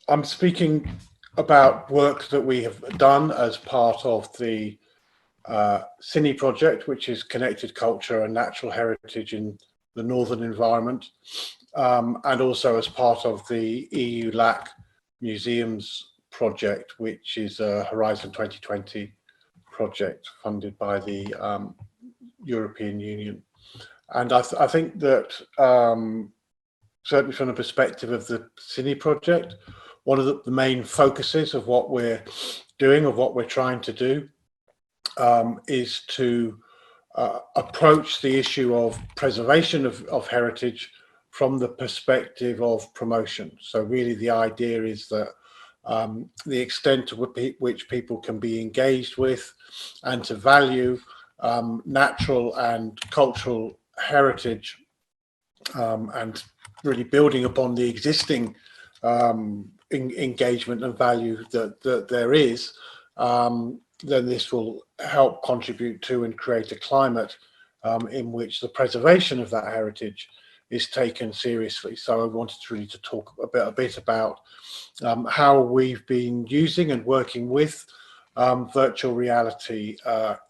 I'm speaking about work that we have done as part of the CINI project, which is Connected Culture and Natural Heritage in the Northern Environment, and also as part of the EU LAC Museums project, which is a Horizon 2020 project funded by the European Union. And I think that certainly from the perspective of the CINI project, one of the main focuses of what we're doing, of what we're trying to do, is to approach the issue of preservation of heritage from the perspective of promotion. So really the idea is that the extent to which people can be engaged with and to value natural and cultural heritage, and really building upon the existing engagement and value that there is, then this will help contribute to and create a climate in which the preservation of that heritage is taken seriously. So I wanted really to talk a bit about how we've been using and working with virtual reality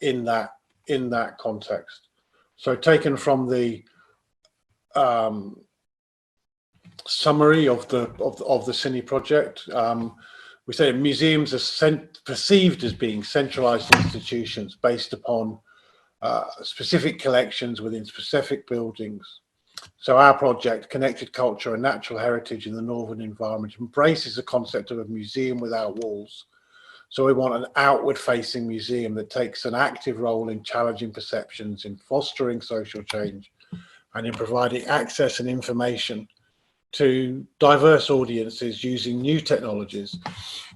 in that context. So taken from the summary of the CINI project, we say museums are perceived as being centralized institutions based upon specific collections within specific buildings. So our project, Connected Culture and Natural Heritage in the Northern Environment, embraces the concept of a museum without walls. So we want an outward-facing museum that takes an active role in challenging perceptions, in fostering social change, and in providing access and information to diverse audiences using new technologies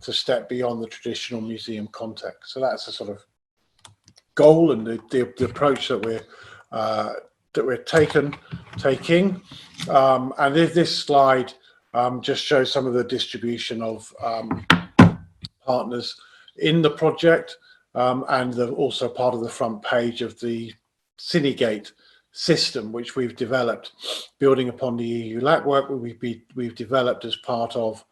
to step beyond the traditional museum context. So that's a sort of goal and the approach that we're taking. And this slide just shows some of the distribution of partners in the project, and also part of the front page of the CINIgate system, which we've developed, building upon the EU LAC work we've developed as part of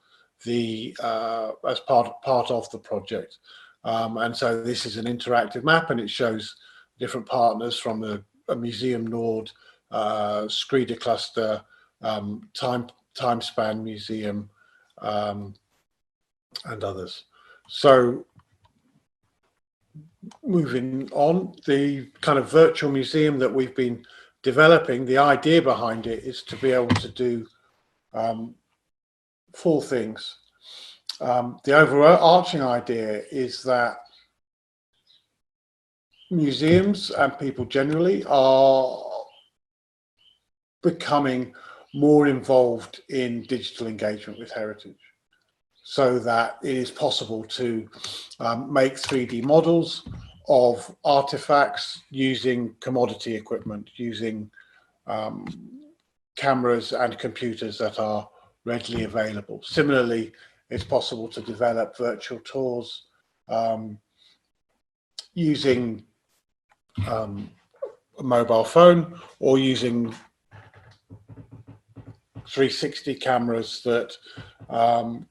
the part of the project. And so this is an interactive map, and it shows different partners from a Museum Nord, Skrider Cluster, Time Span Museum, and others. So moving on, the kind of virtual museum that we've been developing, the idea behind it is to be able to do 4 things. The overarching idea is that museums and people generally are becoming more involved in digital engagement with heritage, so that it is possible to make 3D models of artifacts using commodity equipment, using cameras and computers that are readily available. Similarly, it's possible to develop virtual tours using a mobile phone or using 360 cameras that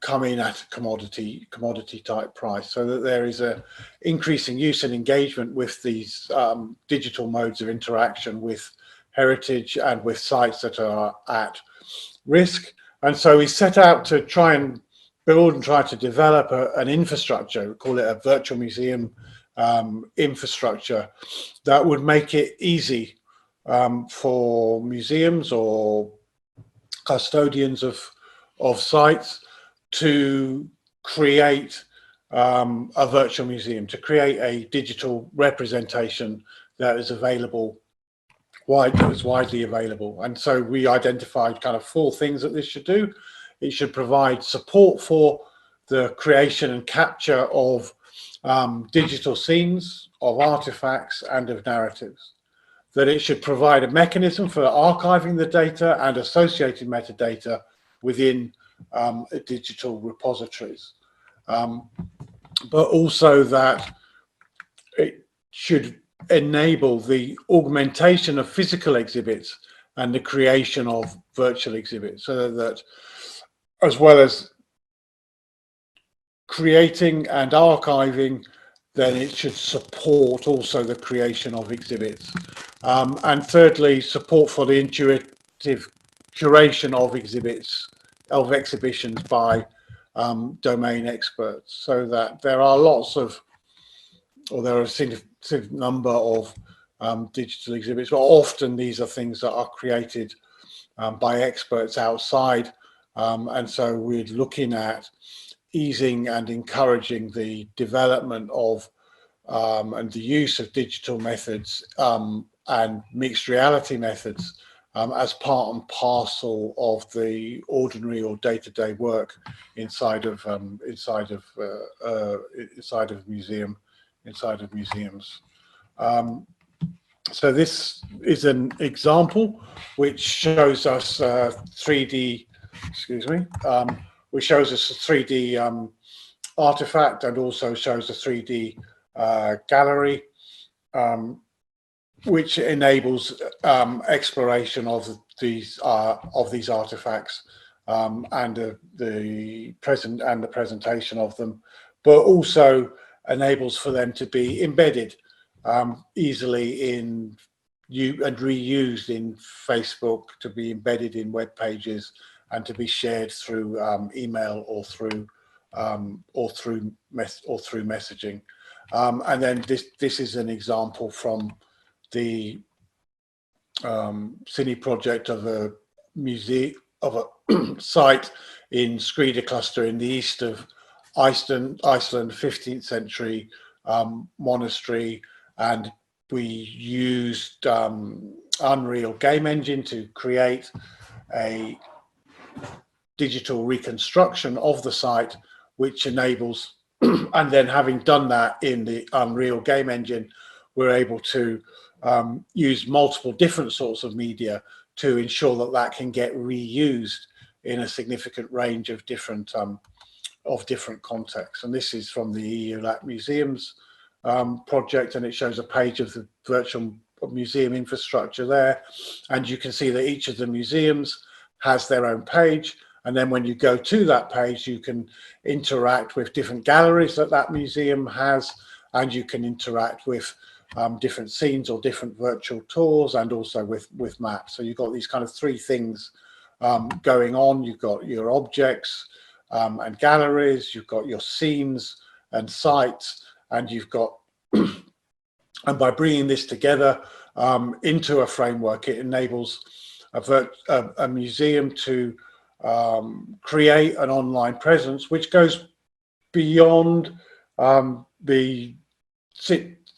come in at a commodity type price, so that there is a increasing use and engagement with these digital modes of interaction with heritage and with sites that are at risk. And so we set out to try and build and try to develop an infrastructure, we call it a virtual museum infrastructure, that would make it easy for museums or custodians of sites to create a virtual museum, to create a digital representation that is available, widely available. And so we identified kind of 4 things that this should do. It should provide support for the creation and capture of digital scenes, of artifacts, and of narratives. That it should provide a mechanism for archiving the data and associated metadata within digital repositories, but also that it should enable the augmentation of physical exhibits and the creation of virtual exhibits, so that as well as creating and archiving, then it should support also the creation of exhibits. And thirdly, support for the intuitive curation of exhibitions by domain experts, so that there are lots of, or there are a significant number of digital exhibits, but often these are things that are created by experts outside. And so we're looking at easing and encouraging the development of and the use of digital methods and mixed reality methods as part and parcel of the ordinary or day-to-day work inside of museums. So this is an example which shows us 3D, which shows us a 3D artifact, and also shows a 3D gallery, which enables exploration of these artifacts and the presentation of them, but also enables for them to be embedded easily in and reused in Facebook, to be embedded in web pages, and to be shared through email or through messaging. And then this is an example from the Cine project of a museum, of a site in Skrida cluster in the east of Iceland, 15th century monastery, and we used Unreal game engine to create a digital reconstruction of the site, which enables, and then having done that in the Unreal game engine, we're able to use multiple different sorts of media to ensure that that can get reused in a significant range of different contexts. And this is from the EU-LAC Museums project, and it shows a page of the virtual museum infrastructure there, and you can see that each of the museums has their own page, and then when you go to that page you can interact with different galleries that that museum has, and you can interact with different scenes or different virtual tours, and also with maps. So you've got these kind of three things going on. You've got your objects and galleries, you've got your scenes and sites, and you've got, and by bringing this together into a framework, it enables a museum to create an online presence which goes beyond the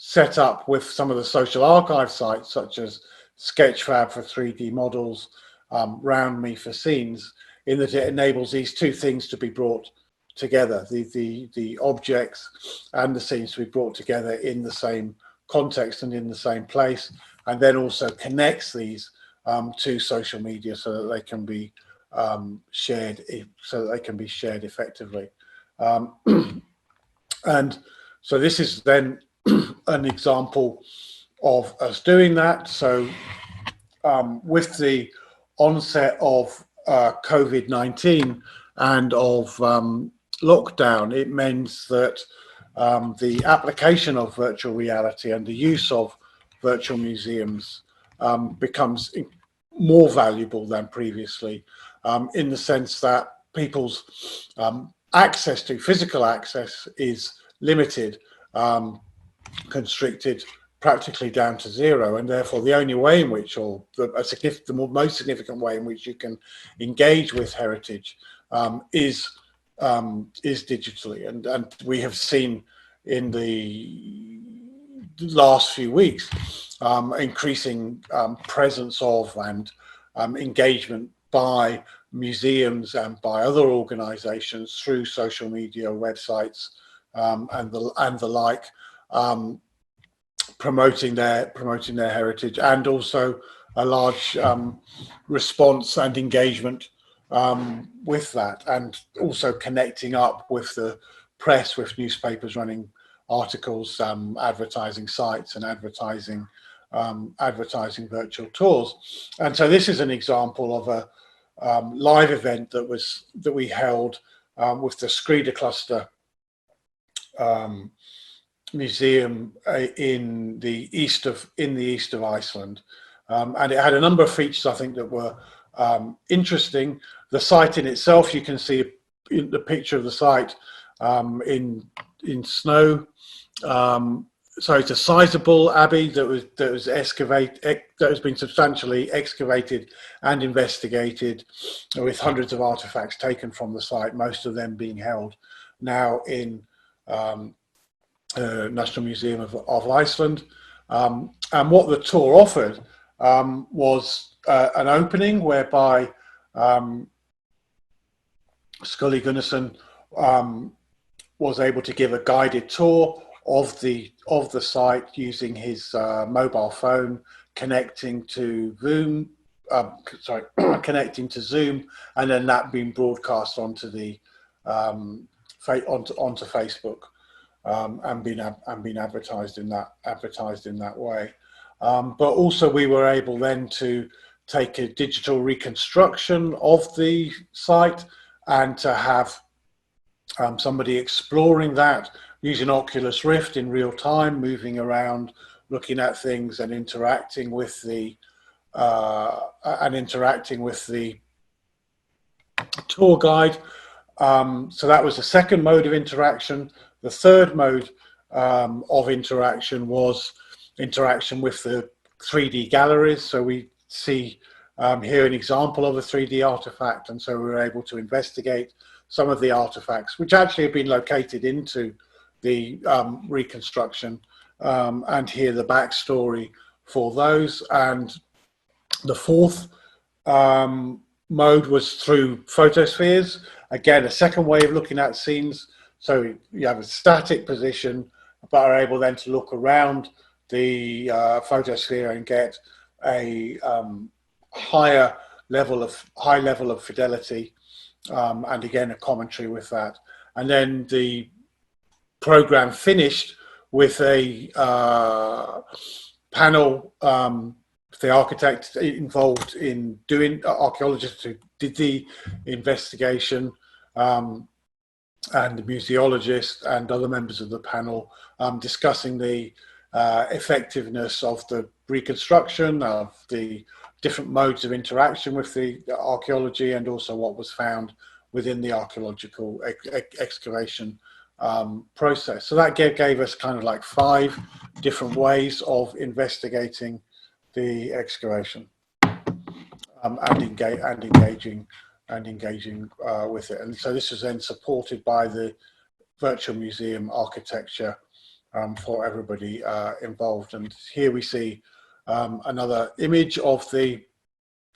set up with some of the social archive sites such as Sketchfab for 3D models, RoundMe for scenes, in that it enables these two things to be brought together, the objects and the scenes to be brought together in the same context and in the same place, and then also connects these to social media so that they can be shared effectively. And so this is then an example of us doing that. So with the onset of COVID-19 and of lockdown, it means that the application of virtual reality and the use of virtual museums becomes more valuable than previously, in the sense that people's physical access is limited, constricted practically down to zero, and therefore the only way in which, or the most significant way in which you can engage with heritage is digitally. And we have seen in the last few weeks increasing presence of and engagement by museums and by other organizations through social media, websites, and the like, promoting their heritage, and also a large response and engagement with that, and also connecting up with the press, with newspapers running articles, advertising sites, and advertising virtual tours. And so this is an example of a live event that we held with the Skrida cluster museum in the east of Iceland, and it had a number of features I think that were interesting. The site in itself, you can see in the picture of the site in snow. So it's a sizable abbey that was excavated, that has been substantially excavated and investigated, with hundreds of artifacts taken from the site, most of them being held now in National Museum of Iceland. And what the tour offered was an opening whereby Scully Gunnarsson was able to give a guided tour of the site using his mobile phone, connecting to Zoom, connecting to Zoom, and then that being broadcast onto the onto Facebook, and being advertised in that way. But also we were able then to take a digital reconstruction of the site and to have somebody exploring that using Oculus Rift in real time, moving around, looking at things and interacting with the tour guide. So that was the second mode of interaction. The third mode of interaction was interaction with the 3D galleries. So we see here an example of a 3D artifact, and so we were able to investigate some of the artifacts which actually have been located into the reconstruction, and hear the backstory for those. And the fourth mode was through photospheres. Again, a second way of looking at scenes. So you have a static position, but are able then to look around the photosphere and get a high level of fidelity, and again a commentary with that. And then the program finished with a panel. The architect involved in doing, archaeologists who did the investigation, and the museologist and other members of the panel, discussing the effectiveness of the reconstruction, of the different modes of interaction with the archaeology, and also what was found within the archaeological excavation process. So that gave us kind of like 5 different ways of investigating the excavation, and engaging with it. And so this was then supported by the virtual museum architecture for everybody involved. And here we see another image of the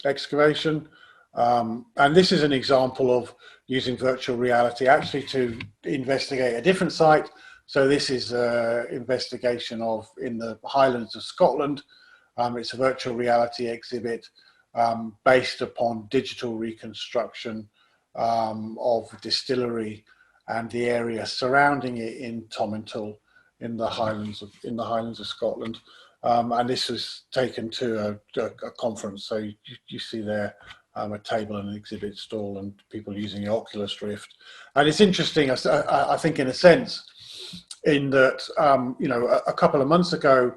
excavation. And this is an example of using virtual reality actually to investigate a different site. So this is an investigation in the Highlands of Scotland. It's a virtual reality exhibit based upon digital reconstruction of a distillery and the area surrounding it in Tomintoul in the Highlands of Scotland. And this was taken to a conference. So you see there a table and an exhibit stall and people using the Oculus Rift. And it's interesting, I think, in a sense, in that, a couple of months ago,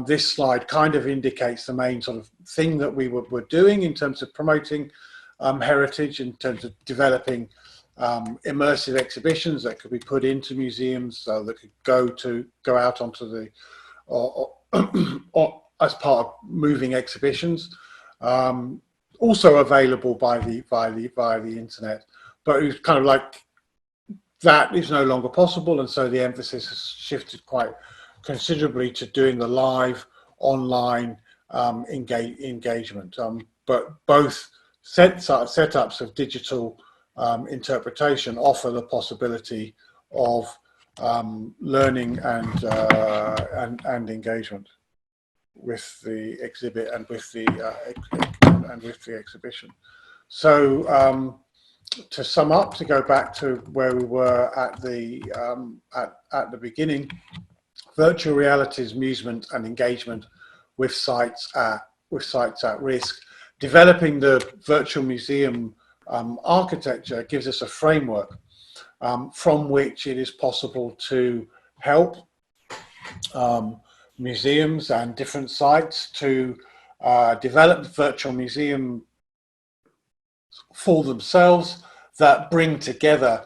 this slide kind of indicates the main sort of thing that we were doing in terms of promoting heritage, in terms of developing immersive exhibitions that could be put into museums, that could go out onto the or as part of moving exhibitions, also available via the internet. But it was kind of like that is no longer possible, and so the emphasis has shifted quite considerably to doing the live online engagement. But both setups of digital interpretation offer the possibility of learning and engagement with the exhibit and with the exhibition. So to sum up, to go back to where we were at the beginning, virtual reality's amusement and engagement with sites at risk. Developing the virtual museum architecture gives us a framework from which it is possible to help museums and different sites to develop virtual museum for themselves that bring together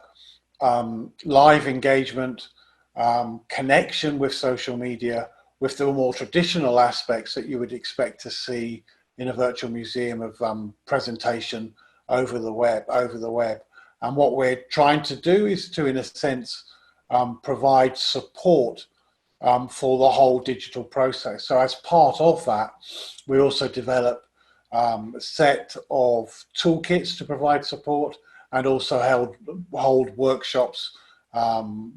live engagement, connection with social media, with the more traditional aspects that you would expect to see in a virtual museum of presentation over the web. And what we're trying to do is to, in a sense, provide support for the whole digital process. So as part of that, we also develop a set of toolkits to provide support, and also hold workshops,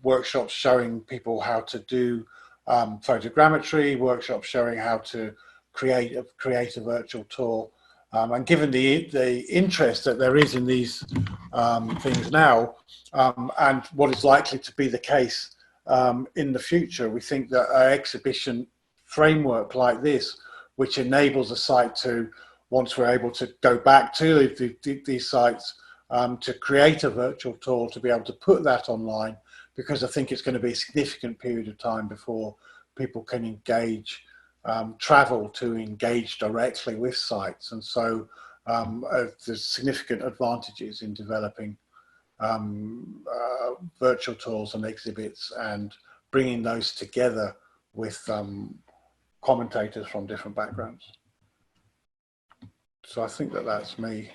workshops showing people how to do photogrammetry, workshops showing how to create a virtual tour. And given the interest that there is in these things now, and what is likely to be the case in the future, we think that an exhibition framework like this, which enables a site to, once we're able to go back to these sites, to create a virtual tour, to be able to put that online, because I think it's going to be a significant period of time before people can engage, travel to engage directly with sites. And so there's significant advantages in developing virtual tours and exhibits and bringing those together with commentators from different backgrounds. So I think that that's me.